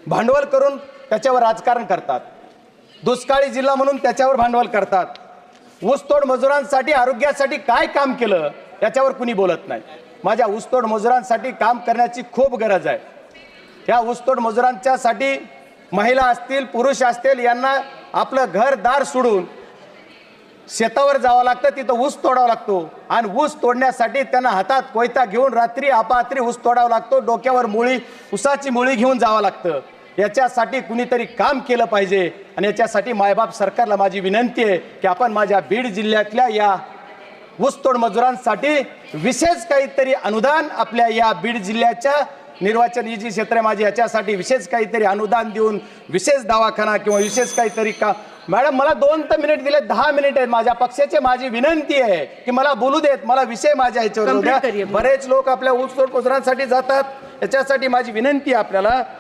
भांडवल करून त्याच्यावर राजकारण करतात, दुष्काळी जिल्हा म्हणून त्याच्यावर भांडवल करतात। ऊसतोड मजुरांसाठी आरोग्यासाठी काय काम केलं याच्यावर कुणी बोलत नाही। माझ्या ऊसतोड मजुरांसाठी काम करण्याची खूप गरज आहे। या ऊसतोड मजुरांच्यासाठी महिला असतील पुरुष असतील यांना आपलं घरदार सोडून शेतावर जावं लागतं, तिथं ऊस तोडावा लागतो आणि ऊस तोडण्यासाठी त्यांना हातात कोयता घेऊन रात्री अपात्री ऊस तोडावा लागतो, डोक्यावर मुळी ऊसाची मुळी घेऊन जावं लागतं। याच्यासाठी कुणीतरी काम केलं पाहिजे आणि याच्यासाठी मायबाप सरकारला माझी विनंती आहे की आपण माझ्या बीड जिल्ह्यातल्या या ऊसतोड मजुरांसाठी विशेष काहीतरी अनुदान आपल्या या बीड जिल्ह्याच्या निर्वाचन ही जी क्षेत्र आहे माझी याच्यासाठी विशेष काहीतरी अनुदान देऊन विशेष दवाखाना किंवा विशेष काहीतरी का मॅडम मला 2 मिनिट दिले 10 मिनिट आहेत माझ्या पक्षाचे माझी विनंती आहे की मला बोलू देत, मला विषय माझ्या ह्याच्यावर द्या। बरेच लोक आपल्या ऊसतोड मजुरांसाठी जातात, याच्यासाठी माझी विनंती आहे आपल्याला